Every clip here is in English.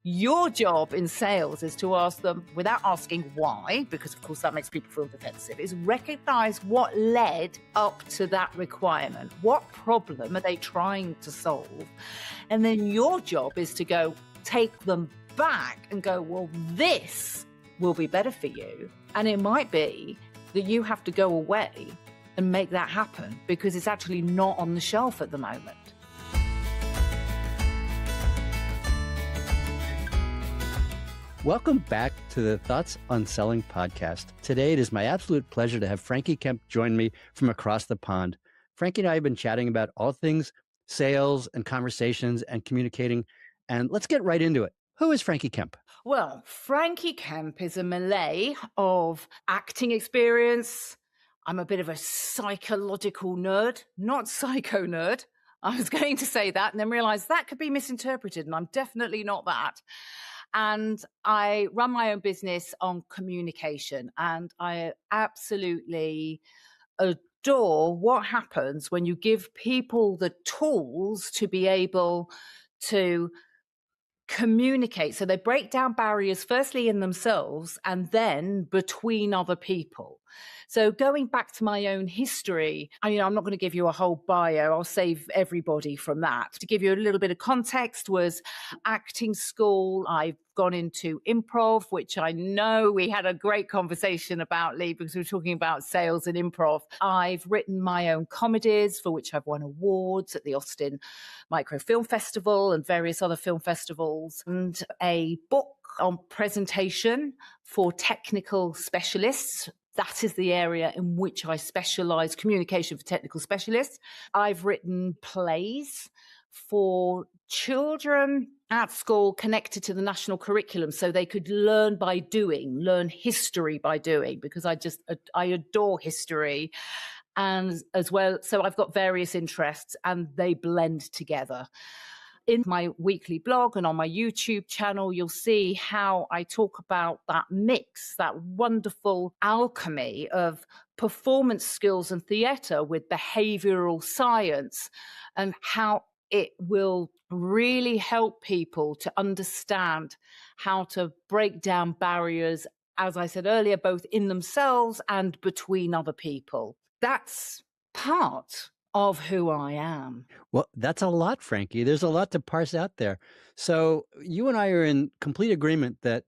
Your job in sales is to ask them, without asking why, because of course that makes people feel defensive, is recognize what led up to that requirement. What problem are they trying to solve? And then your job is to go take them back and go, well, this will be better for you. And it might be that you have to go away and make that happen because it's actually not on the shelf at the moment. Welcome back to the Thoughts on Selling podcast. Today, it is my absolute pleasure to have Frankie Kemp join me from across the pond. Frankie and I have been chatting about all things sales and conversations and communicating. And let's get right into it. Who is Frankie Kemp? Well, Frankie Kemp is a Malay of acting experience. I'm a bit of a psychological nerd, not psycho nerd. I was going to say that and then realized that could be misinterpreted, and I'm definitely not that. And I run my own business on communication, and I absolutely adore what happens when you give people the tools to be able to communicate. So they break down barriers, firstly in themselves and then between other people. So going back to my own history, I'm not going to give you a whole bio. I'll save everybody from that. To give you a little bit of context, was acting school. I've gone into improv, which I know we had a great conversation about, Lee, because we were talking about sales and improv. I've written my own comedies for which I've won awards at the Austin Micro Film Festival and various other film festivals, and a book on presentation for technical specialists. That is the area in which I specialize, communication for technical specialists. I've written plays for children at school connected to the national curriculum so they could learn by doing, learn history by doing, because I adore history. And as well, so I've got various interests and they blend together. In my weekly blog and on my YouTube channel, you'll see how I talk about that mix, that wonderful alchemy of performance skills and theatre with behavioural science, and how it will really help people to understand how to break down barriers, as I said earlier, both in themselves and between other people. That's part of who I am. Well, that's a lot, Frankie. There's a lot to parse out there. So you and I are in complete agreement that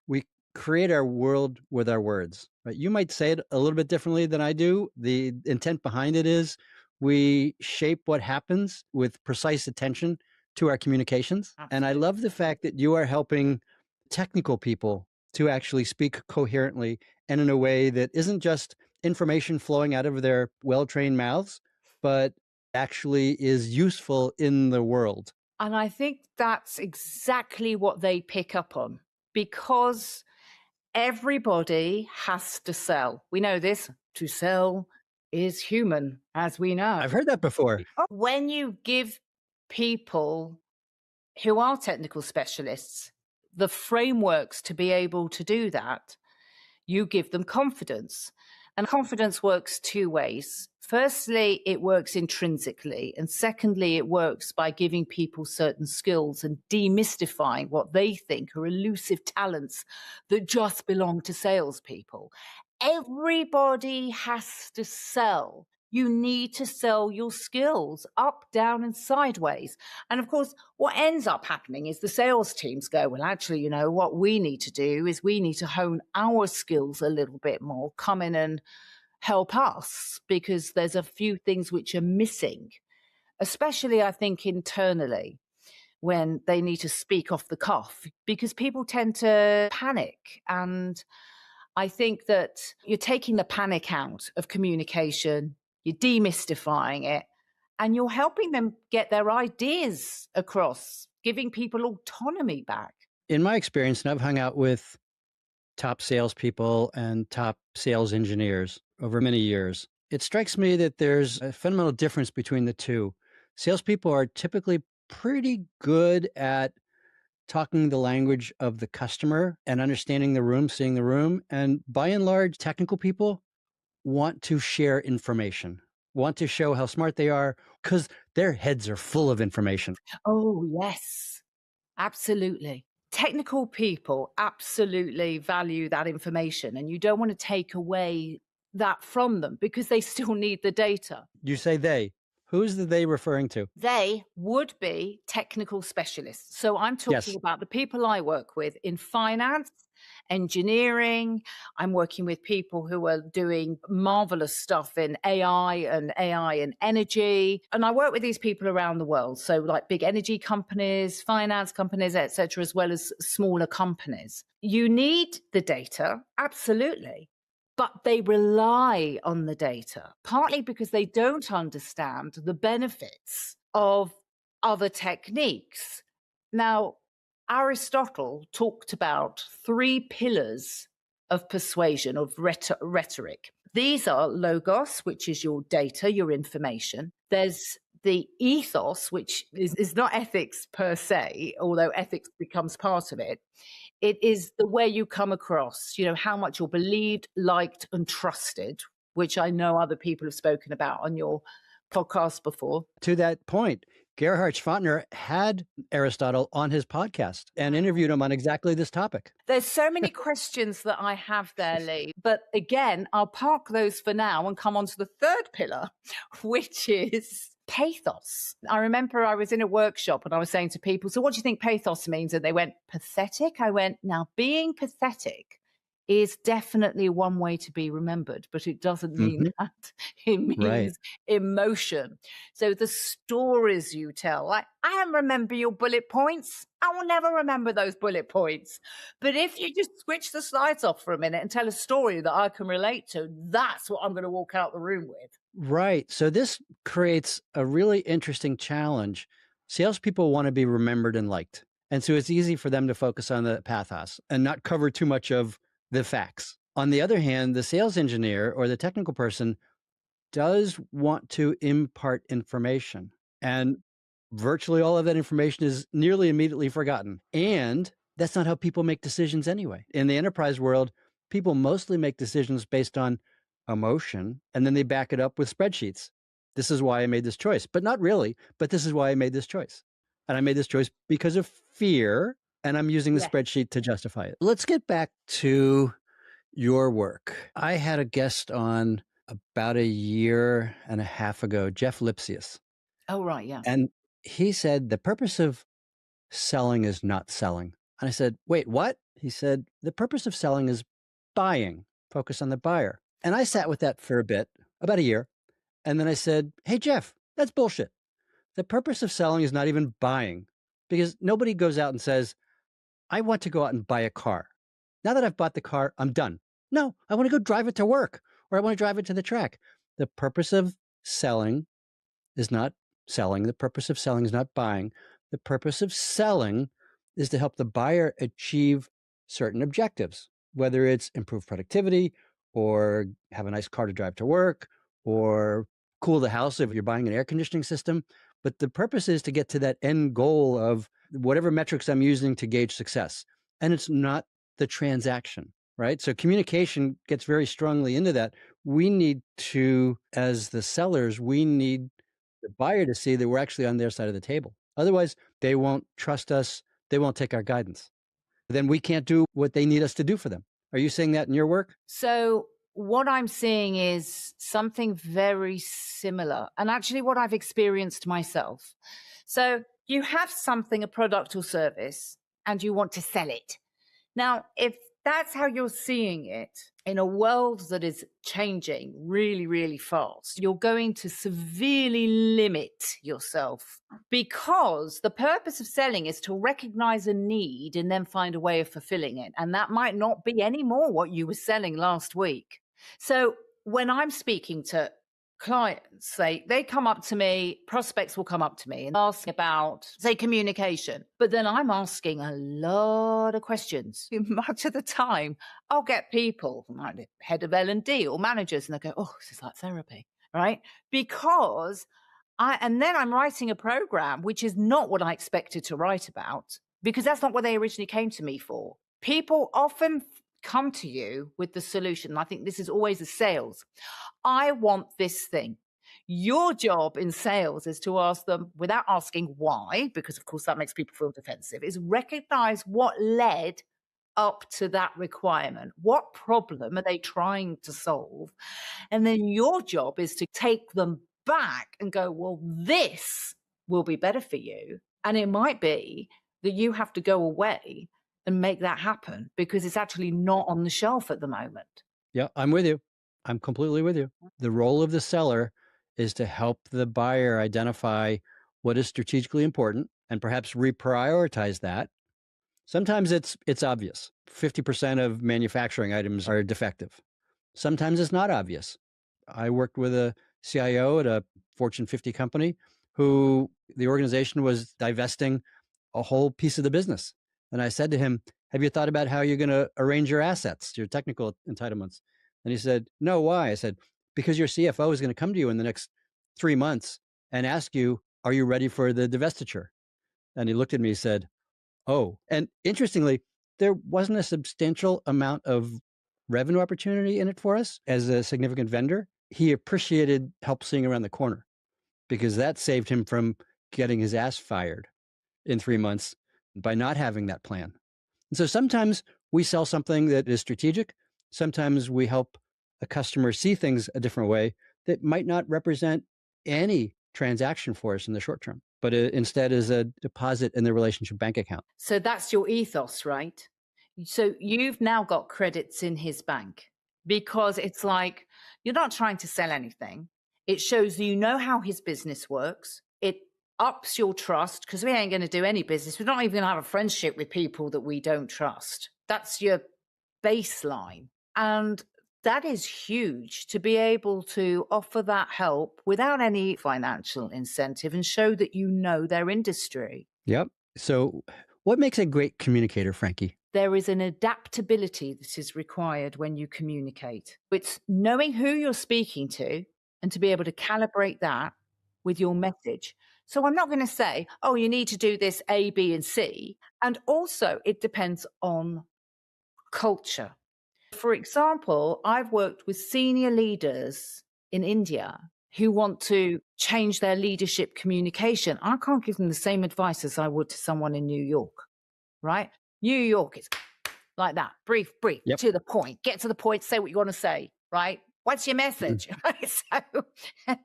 we create our world with our words, right? You might say it a little bit differently than I do. The intent behind it is we shape what happens with precise attention to our communications. Absolutely. And I love the fact that you are helping technical people to actually speak coherently and in a way that isn't just information flowing out of their well-trained mouths, but actually is useful in the world. And I think that's exactly what they pick up on, because everybody has to sell. We know this. To sell is human, as we know. I've heard that before. When you give people who are technical specialists the frameworks to be able to do that, you give them confidence. And confidence works two ways. Firstly, it works intrinsically. And secondly, it works by giving people certain skills and demystifying what they think are elusive talents that just belong to salespeople. Everybody has to sell. You need to sell your skills up, down, and sideways. And of course, what ends up happening is the sales teams go, well, actually, what we need to do is we need to hone our skills a little bit more, come in and help us, because there's a few things which are missing, especially, I think, internally, when they need to speak off the cuff, because people tend to panic. And I think that you're taking the panic out of communication, you're demystifying it, and you're helping them get their ideas across, giving people autonomy back. In my experience, and I've hung out with top salespeople and top sales engineers over many years, it strikes me that there's a fundamental difference between the two. Salespeople are typically pretty good at talking the language of the customer and understanding the room, seeing the room. And by and large, technical people want to share information, want to show how smart they are, because their heads are full of information. Oh, yes, absolutely. Technical people absolutely value that information, and you don't want to take away that from them because they still need the data. You say they. Who's the they referring to? They would be technical specialists. So I'm talking Yes. about the people I work with in finance, engineering. I'm working with people who are doing marvelous stuff in AI and energy. And I work with these people around the world. So like big energy companies, finance companies, etc., as well as smaller companies. You need the data, absolutely. But they rely on the data, partly because they don't understand the benefits of other techniques. Now, Aristotle talked about 3 pillars of persuasion, of rhetoric. These are logos, which is your data, your information. There's the ethos, which is not ethics per se, although ethics becomes part of it. It is the way you come across, how much you're believed, liked, and trusted, which I know other people have spoken about on your podcast before. To that point, Gerhard Schwantner had Aristotle on his podcast and interviewed him on exactly this topic. There's so many questions that I have there, Lee. But again, I'll park those for now and come on to the third pillar, which is pathos. I remember I was in a workshop and I was saying to people, so what do you think pathos means? And they went, pathetic. I went, now being pathetic is definitely one way to be remembered, but it doesn't mean that. It means emotion. So the stories you tell, like, I remember your bullet points. I will never remember those bullet points. But if you just switch the slides off for a minute and tell a story that I can relate to, that's what I'm going to walk out the room with. Right. So this creates a really interesting challenge. Salespeople want to be remembered and liked. And so it's easy for them to focus on the pathos and not cover too much of the facts. On the other hand, the sales engineer or the technical person does want to impart information. And virtually all of that information is nearly immediately forgotten. And that's not how people make decisions anyway. In the enterprise world, people mostly make decisions based on emotion, and then they back it up with spreadsheets. This is why I made this choice, but not really, but this is why I made this choice. And I made this choice because of fear, and I'm using the spreadsheet to justify it. Let's get back to your work. I had a guest on about 1.5 years ago, Jeff Lipsius. Oh, right, yeah. And he said, the purpose of selling is not selling. And I said, wait, what? He said, the purpose of selling is buying. Focus on the buyer. And I sat with that for a bit, about 1 year. And then I said, hey, Jeff, that's bullshit. The purpose of selling is not even buying, because nobody goes out and says, I want to go out and buy a car. Now that I've bought the car, I'm done. No, I want to go drive it to work, or I want to drive it to the track. The purpose of selling is not selling. The purpose of selling is not buying. The purpose of selling is to help the buyer achieve certain objectives, whether it's improve productivity or have a nice car to drive to work or cool the house if you're buying an air conditioning system. But the purpose is to get to that end goal of whatever metrics I'm using to gauge success. And it's not the transaction, right? So communication gets very strongly into that. We need to, as the sellers, we need the buyer to see that we're actually on their side of the table. Otherwise, they won't trust us. They won't take our guidance. Then we can't do what they need us to do for them. Are you seeing that in your work? So what I'm seeing is something very similar, and actually what I've experienced myself. So you have something, a product or service, and you want to sell it. Now, if that's how you're seeing it in a world that is changing really, really fast, you're going to severely limit yourself, because the purpose of selling is to recognize a need and then find a way of fulfilling it. And that might not be any more what you were selling last week. So when I'm speaking to clients, they come up to me, prospects will come up to me and ask about, say, communication. But then I'm asking a lot of questions. Much of the time, I'll get people, like the head of L&D or managers, and they go, oh, this is like therapy, right? Because and then I'm writing a program, which is not what I expected to write about, because that's not what they originally came to me for. People often come to you with the solution. I think this is always the sales. I want this thing. Your job in sales is to ask them without asking why, because of course that makes people feel defensive, is recognize what led up to that requirement. What problem are they trying to solve? And then your job is to take them back and go, well, this will be better for you. And it might be that you have to go away and make that happen because it's actually not on the shelf at the moment. Yeah, I'm with you. I'm completely with you. The role of the seller is to help the buyer identify what is strategically important and perhaps reprioritize that. Sometimes it's obvious. 50% of manufacturing items are defective. Sometimes it's not obvious. I worked with a CIO at a Fortune 50 company who the organization was divesting a whole piece of the business. And I said to him, have you thought about how you're going to arrange your assets, your technical entitlements? And he said, no, why? I said, because your CFO is going to come to you in the next 3 months and ask you, are you ready for the divestiture? And he looked at me and said, oh, and interestingly, there wasn't a substantial amount of revenue opportunity in it for us as a significant vendor. He appreciated help seeing around the corner because that saved him from getting his ass fired in 3 months by not having that plan. And so sometimes we sell something that is strategic. Sometimes we help a customer see things a different way that might not represent any transaction for us in the short term, but instead is a deposit in the relationship bank account. So that's your ethos, right? So you've now got credits in his bank because it's like you're not trying to sell anything. It shows you know how his business works. It ups your trust because we ain't going to do any business. We're not even going to have a friendship with people that we don't trust. That's your baseline. And that is huge to be able to offer that help without any financial incentive and show that you know their industry. Yep. So what makes a great communicator, Frankie? There is an adaptability that is required when you communicate. It's knowing who you're speaking to and to be able to calibrate that with your message. So I'm not going to say, oh, you need to do this A, B, and C. And also it depends on culture. For example, I've worked with senior leaders in India who want to change their leadership communication. I can't give them the same advice as I would to someone in New York, right? New York is like that, brief, Yep. to the point, get to the point, say what you want to say, right? What's your message?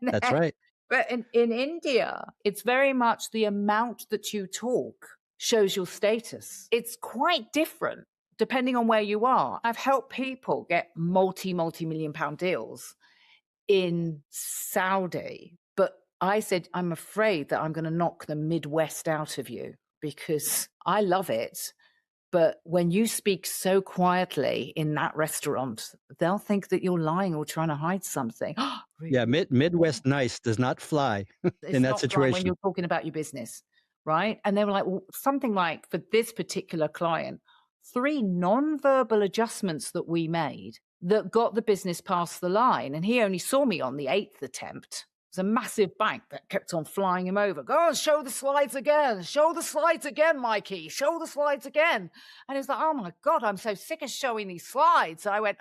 That's right. But in India, it's very much the amount that you talk shows your status. It's quite different depending on where you are. I've helped people get multi-million pound deals in Saudi, but I said, I'm afraid that I'm going to knock the Midwest out of you because I love it. But when you speak so quietly in that restaurant, they'll think that you're lying or trying to hide something. Really? Yeah, Midwest nice does not fly in that situation. When you're talking about your business, right? And they were like, well, something like for this particular client, 3 non-verbal adjustments that we made that got the business past the line. And he only saw me on the 8th attempt. It was a massive bank that kept on flying him over. Go on, show the slides again. Show the slides again, Mikey. Show the slides again. And he was like, oh my God, I'm so sick of showing these slides. I went,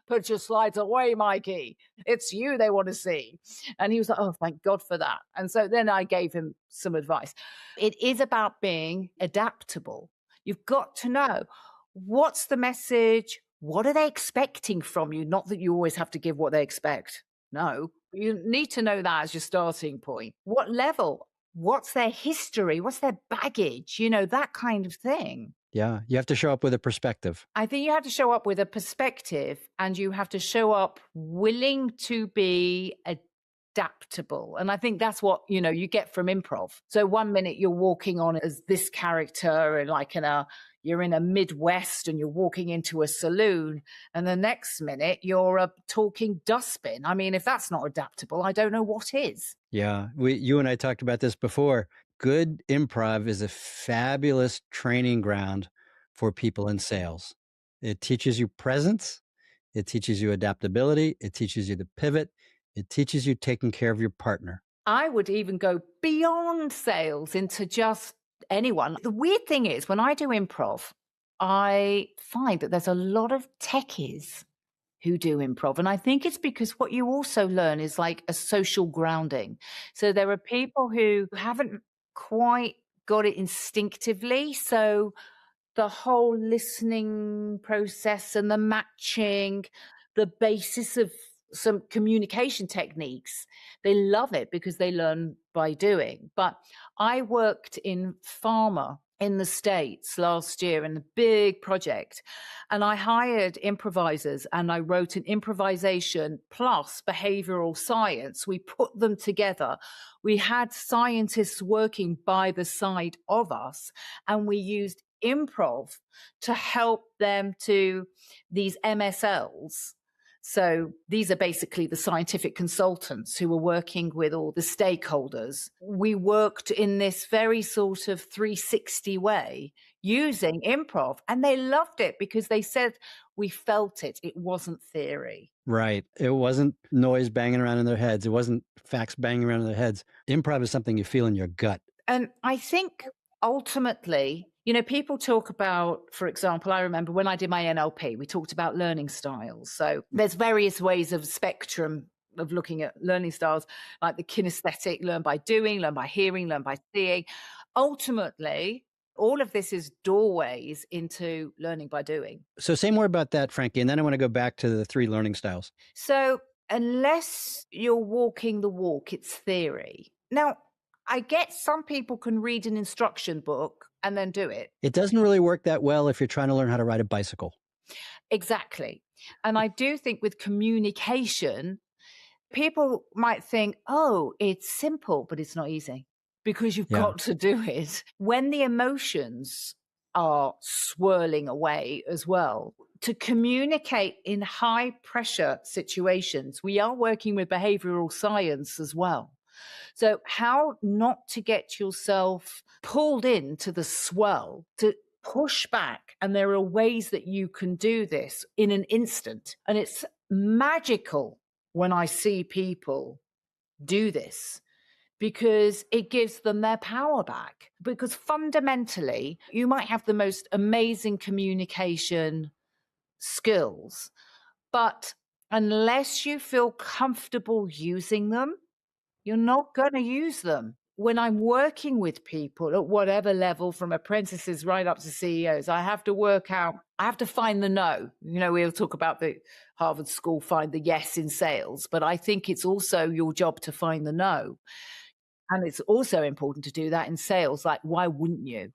put your slides away, Mikey. It's you they want to see. And he was like, oh, thank God for that. And so then I gave him some advice. It is about being adaptable. You've got to know what's the message? What are they expecting from you? Not that you always have to give what they expect. No, you need to know that as your starting point. What level? What's their history? What's their baggage? You know, that kind of thing. Yeah, you have to show up with a perspective. I think you have to show up with a perspective and you have to show up willing to be adaptable. And I think that's what, you know, you get from improv. So one minute you're walking on as this character and like you're in a Midwest and you're walking into a saloon, and the next minute you're a talking dustbin. I mean, if that's not adaptable, I don't know what is. Yeah, you and I talked about this before. Good improv is a fabulous training ground for people in sales. It teaches you presence. It teaches you adaptability. It teaches you to pivot. It teaches you taking care of your partner. I would even go beyond sales into just anyone. The weird thing is when I do improv, I find that there's a lot of techies who do improv. And I think it's because what you also learn is like a social grounding. So there are people who haven't quite got it instinctively. So the whole listening process and the matching, the basis of some communication techniques, they love it because they learn by doing. But I worked in pharma in the States last year in a big project, and I hired improvisers and I wrote an improvisation plus behavioral science. We put them together. We had scientists working by the side of us, and we used improv to help them to these MSLs. So these are basically the scientific consultants who were working with all the stakeholders. We worked in this very sort of 360 way using improv, and they loved it because they said we felt it. It wasn't theory. Right. It wasn't noise banging around in their heads. It wasn't facts banging around in their heads. Improv is something you feel in your gut. And I think ultimately, people talk about, for example, I remember when I did my NLP, we talked about learning styles. So there's various ways of spectrum of looking at learning styles, like the kinesthetic, learn by doing, learn by hearing, learn by seeing. Ultimately, all of this is doorways into learning by doing. So say more about that, Frankie, and then I want to go back to the 3 learning styles. So unless you're walking the walk, it's theory. Now, I get some people can read an instruction book and then do it. It doesn't really work that well if you're trying to learn how to ride a bicycle. Exactly. And I do think with communication, people might think, oh, it's simple, but it's not easy because you've got to do it. When the emotions are swirling away as well, to communicate in high pressure situations, we are working with behavioral science as well. So how not to get yourself pulled into the swell, to push back. And there are ways that you can do this in an instant. And it's magical when I see people do this because it gives them their power back. Because fundamentally, you might have the most amazing communication skills, but unless you feel comfortable using them, you're not going to use them. When I'm working with people at whatever level, from apprentices right up to CEOs, I have to work out, I have to find the no. We'll talk about the Harvard School, find the yes in sales, but I think it's also your job to find the no. And it's also important to do that in sales. Like, why wouldn't you?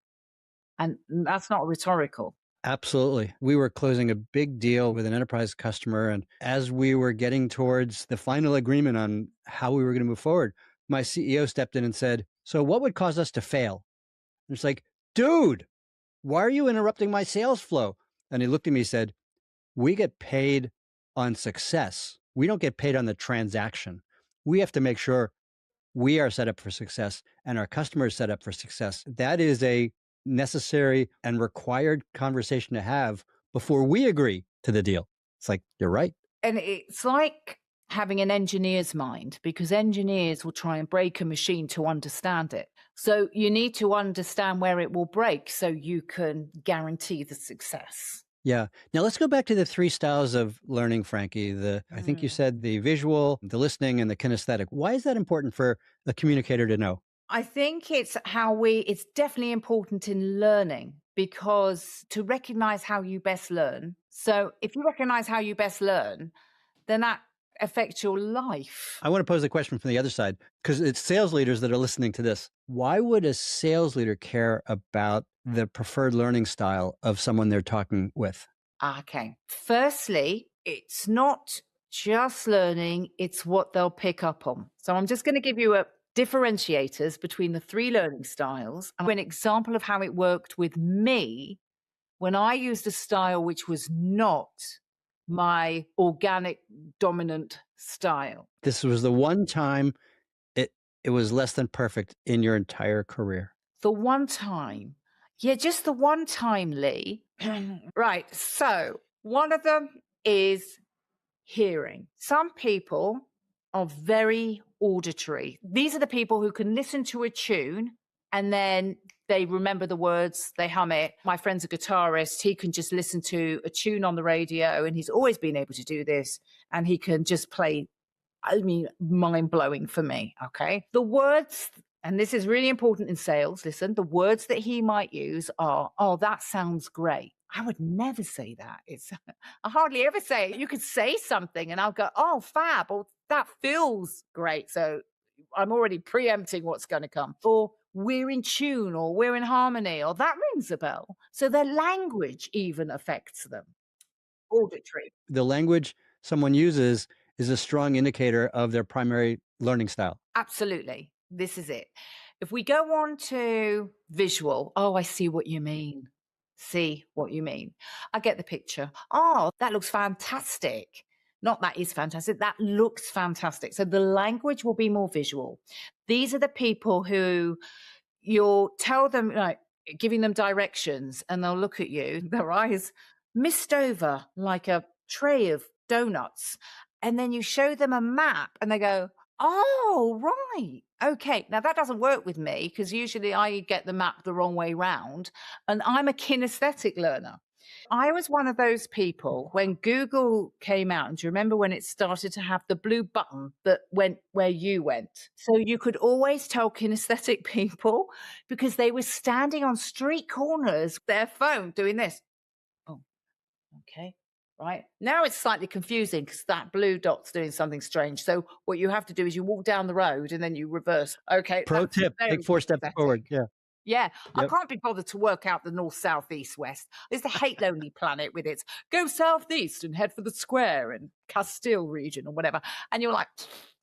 And that's not rhetorical. Absolutely. We were closing a big deal with an enterprise customer. And as we were getting towards the final agreement on how we were going to move forward, my CEO stepped in and said, so what would cause us to fail? And it's like, dude, why are you interrupting my sales flow? And he looked at me and said, we get paid on success. We don't get paid on the transaction. We have to make sure we are set up for success and our customers set up for success. That is a necessary and required conversation to have before we agree to the deal. It's like, you're right. And it's like having an engineer's mind, because engineers will try and break a machine to understand it. So you need to understand where it will break so you can guarantee the success. Yeah. Now let's go back to the 3 styles of learning, Frankie. I think you said the visual, the listening, and the kinesthetic. Why is that important for a communicator to know? I think it's it's definitely important in learning, because to recognize how you best learn. So if you recognize how you best learn, then that affects your life. I want to pose a question from the other side, because it's sales leaders that are listening to this. Why would a sales leader care about the preferred learning style of someone they're talking with? Okay. Firstly, it's not just learning, it's what they'll pick up on. So I'm just going to give you differentiators between the 3 learning styles and an example of how it worked with me when I used a style which was not my organic dominant style. This was the one time it was less than perfect in your entire career. The one time. Yeah, just the one time, Lee. Right. So one of them is hearing. Some people are very auditory. These are the people who can listen to a tune and then They remember the words, they hum it. My friend's a guitarist. He can just listen to a tune on the radio, and he's always been able to do this. And he can just play, I mean, mind blowing for me. Okay. The words, and this is really important in sales. Listen, the words that he might use are, oh, that sounds great. I would never say that. I hardly ever say it. You could say something and I'll go, oh, fab, or that feels great. So I'm already preempting what's going to come. Or we're in tune, or we're in harmony, or that rings a bell. So their language even affects them. Auditory. The language someone uses is a strong indicator of their primary learning style. Absolutely. This is it. If we go on to visual, oh, I see what you mean. See what you mean. I get the picture. Oh, that looks fantastic. Not that is fantastic. That looks fantastic. So the language will be more visual. These are the people who you'll tell them, like, giving them directions, and they'll look at you, their eyes mist over like a tray of donuts. And then you show them a map and they go, oh, right. Okay. Now that doesn't work with me because usually I get the map the wrong way round, and I'm a kinesthetic learner. I was one of those people when Google came out. And do you remember when it started to have the blue button that went where you went? So you could always tell kinesthetic people because they were standing on street corners, their phone doing this. Oh, okay. Right. Now it's slightly confusing because that blue dot's doing something strange. So what you have to do is you walk down the road and then you reverse. Okay. Pro tip, take 4 steps forward. Yeah. Yeah, I Yep. can't be bothered to work out the north, south, east, west. It's the hate lonely planet with its go southeast and head for the square and Castile region or whatever. And you're like,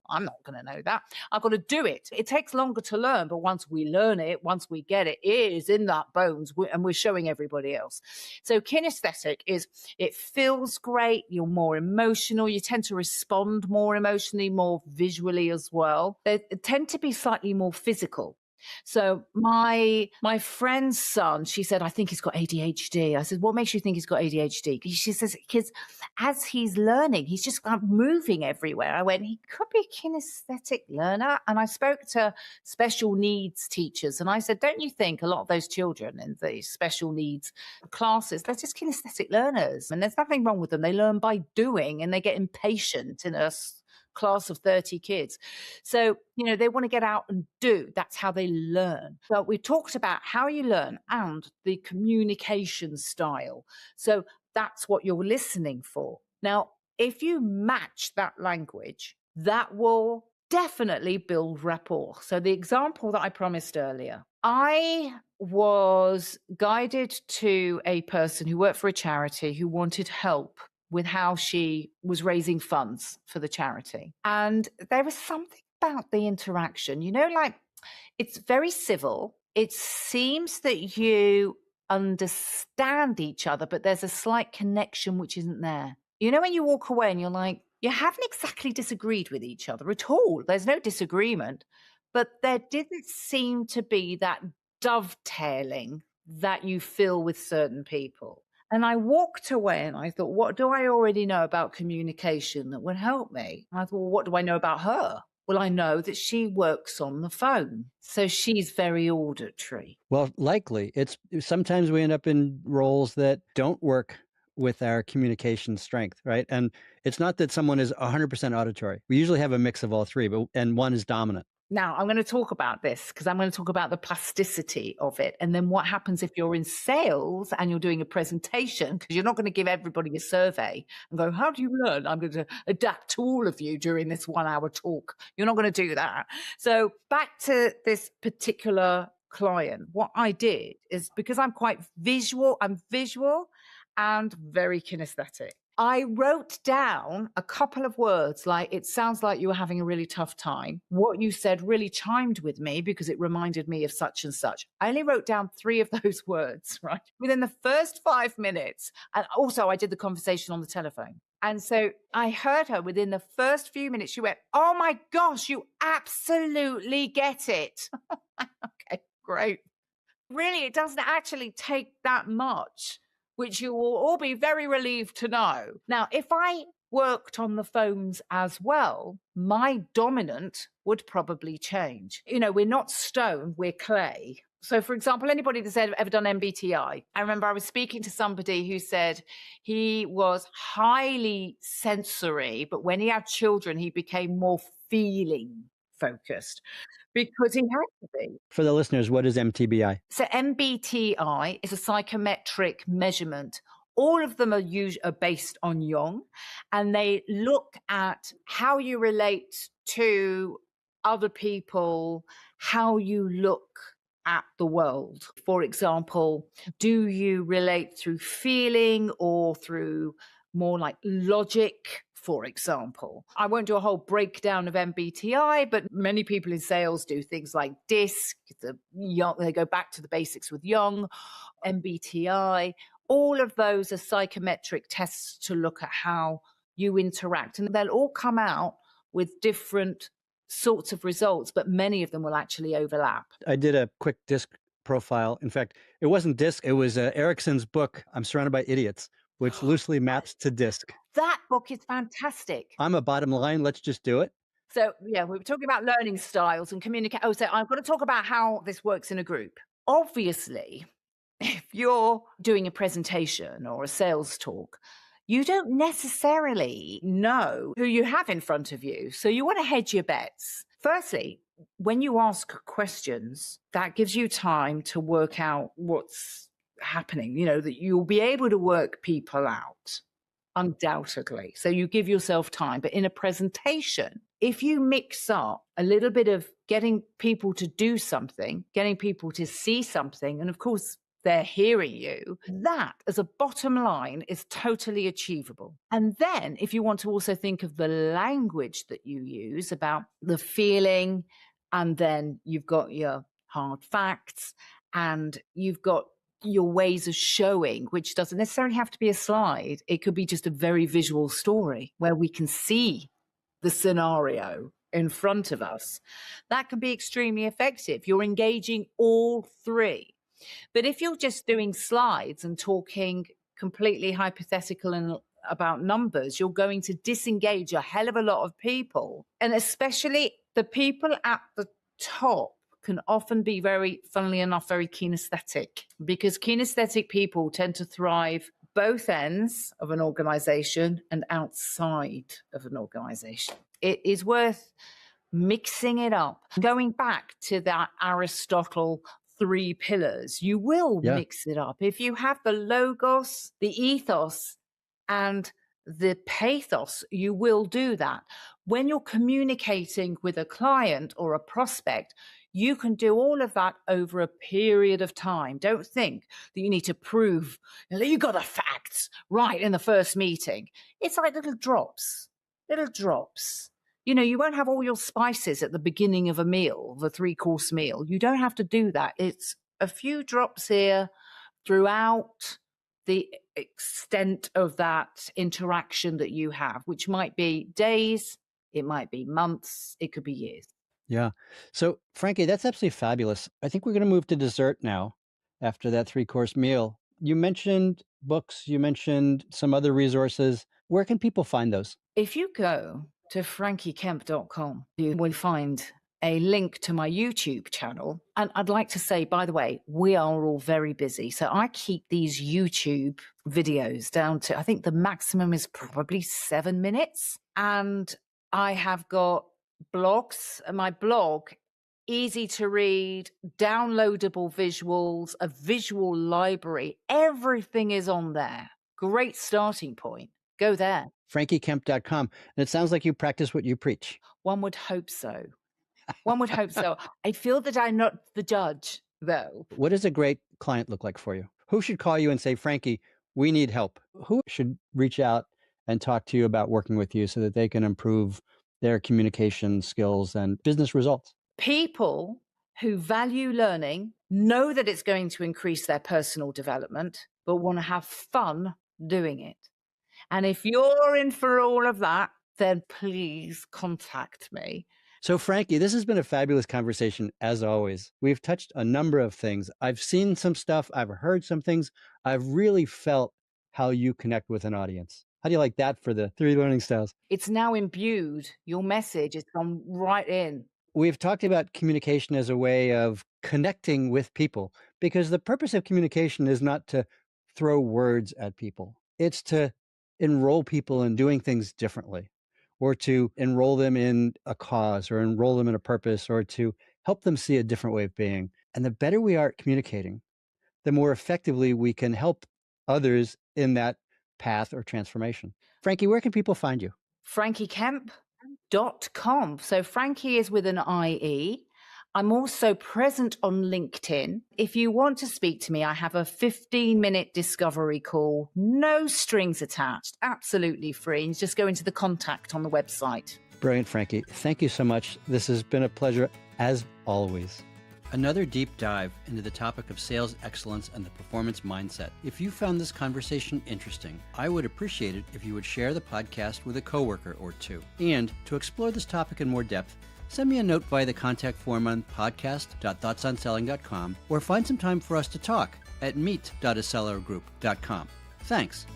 I'm not going to know that. I've got to do it. It takes longer to learn, but once we learn it, once we get it, it is in that bones, and we're showing everybody else. So kinesthetic is, it feels great. You're more emotional. You tend to respond more emotionally, more visually as well. They tend to be slightly more physical. So my friend's son, she said, I think he's got ADHD. I said, what makes you think he's got ADHD? She says, because as he's learning, he's just moving everywhere. I went, he could be a kinesthetic learner. And I spoke to special needs teachers and I said, don't you think a lot of those children in the special needs classes, they're just kinesthetic learners, and there's nothing wrong with them. They learn by doing, and they get impatient in a class of 30 kids. So, they want to get out and do. That's how they learn. So we talked about how you learn and the communication style. So that's what you're listening for. Now, if you match that language, that will definitely build rapport. So the example that I promised earlier, I was guided to a person who worked for a charity who wanted help with how she was raising funds for the charity. And there was something about the interaction, like it's very civil. It seems that you understand each other, but there's a slight connection which isn't there. When you walk away and you're like, you haven't exactly disagreed with each other at all. There's no disagreement, but there didn't seem to be that dovetailing that you feel with certain people. And I walked away and I thought, what do I already know about communication that would help me? And I thought, well, what do I know about her? Well, I know that she works on the phone. So she's very auditory. Well, likely. It's sometimes we end up in roles that don't work with our communication strength, right? And it's not that someone is 100% auditory. We usually have a mix of all three, and one is dominant. Now, I'm going to talk about this because I'm going to talk about the plasticity of it. And then what happens if you're in sales and you're doing a presentation, because you're not going to give everybody a survey and go, how do you learn? I'm going to adapt to all of you during this 1 hour talk. You're not going to do that. So back to this particular client, what I did is, because I'm quite visual, I'm visual and very kinesthetic. I wrote down a couple of words like, it sounds like you were having a really tough time. What you said really chimed with me because it reminded me of such and such. I only wrote down 3 of those words, right? Within the first 5 minutes. And also I did the conversation on the telephone. And so I heard her within the first few minutes. She went, oh my gosh, you absolutely get it. Okay, great. Really, it doesn't actually take that much, which you will all be very relieved to know. Now, if I worked on the phones as well, my dominant would probably change. We're not stone, we're clay. So, for example, anybody that's ever done MBTI, I remember I was speaking to somebody who said he was highly sensory, but when he had children, he became more feeling focused because he had to be. For the listeners, what is MTBI? So, MBTI is a psychometric measurement. All of them are based on Jung, and they look at how you relate to other people, how you look at the world. For example, do you relate through feeling or through more like logic? For example, I won't do a whole breakdown of MBTI, but many people in sales do things like DISC, they go back to the basics with Jung, MBTI. All of those are psychometric tests to look at how you interact, and they'll all come out with different sorts of results, but many of them will actually overlap. I did a quick DISC profile. In fact, it wasn't DISC, it was Erickson's book, I'm Surrounded by Idiots, which loosely maps to DISC. That book is fantastic. I'm a bottom line, let's just do it. So, yeah, we were talking about learning styles and communicate. Oh, so I've got to talk about how this works in a group. Obviously, if you're doing a presentation or a sales talk, you don't necessarily know who you have in front of you. So you want to hedge your bets. Firstly, when you ask questions, that gives you time to work out what's happening, that you'll be able to work people out, undoubtedly. So you give yourself time. But in a presentation, if you mix up a little bit of getting people to do something, getting people to see something, and of course, they're hearing you, that as a bottom line is totally achievable. And then if you want to also think of the language that you use about the feeling, and then you've got your hard facts and you've got your ways of showing, which doesn't necessarily have to be a slide. It could be just a very visual story where we can see the scenario in front of us. That can be extremely effective. You're engaging all three. But if you're just doing slides and talking completely hypothetical and about numbers, you're going to disengage a hell of a lot of people. And especially the people at the top can often be funnily enough, very kinesthetic, because kinesthetic people tend to thrive both ends of an organization and outside of an organization. It is worth mixing it up. Going back to that Aristotle 3 pillars, you will mix it up. If you have the logos, the ethos, and the pathos, you will do that. When you're communicating with a client or a prospect, you can do all of that over a period of time. Don't think that you need to prove that you got the facts right in the first meeting. It's like little drops. You won't have all your spices at the beginning of a meal, the 3-course meal. You don't have to do that. It's a few drops here throughout the extent of that interaction that you have, which might be days, it might be months, it could be years. Yeah. So, Frankie, that's absolutely fabulous. I think we're going to move to dessert now after that 3-course meal. You mentioned books, you mentioned some other resources. Where can people find those? If you go to frankiekemp.com, you will find a link to my YouTube channel. And I'd like to say, by the way, we are all very busy. So I keep these YouTube videos down to, I think the maximum is probably 7 minutes. And I have got blogs, and my blog, easy to read, downloadable visuals, a visual library. Everything is on there. Great starting point. Go there. FrankieKemp.com. And it sounds like you practice what you preach. One would hope so. One would hope so. I feel that I'm not the judge, though. What does a great client look like for you? Who should call you and say, Frankie, we need help? Who should reach out and talk to you about working with you so that they can improve their communication skills and business results? People who value learning, know that it's going to increase their personal development, but want to have fun doing it. And if you're in for all of that, then please contact me. So, Frankie, this has been a fabulous conversation, as always. We've touched a number of things. I've seen some stuff. I've heard some things. I've really felt how you connect with an audience. How do you like that for the 3 learning styles? It's now imbued. Your message has gone right in. We've talked about communication as a way of connecting with people, because the purpose of communication is not to throw words at people. It's to enroll people in doing things differently, or to enroll them in a cause, or enroll them in a purpose, or to help them see a different way of being. And the better we are at communicating, the more effectively we can help others in that path or transformation. Frankie, where can people find you? FrankieKemp.com. So Frankie is with an IE. I'm also present on LinkedIn. If you want to speak to me, I have a 15-minute discovery call, no strings attached, absolutely free. And just go into the contact on the website. Brilliant, Frankie. Thank you so much. This has been a pleasure, as always. Another deep dive into the topic of sales excellence and the performance mindset. If you found this conversation interesting, I would appreciate it if you would share the podcast with a coworker or two. And to explore this topic in more depth, send me a note via the contact form on podcast.thoughtsonselling.com, or find some time for us to talk at meet.acellergroup.com. Thanks.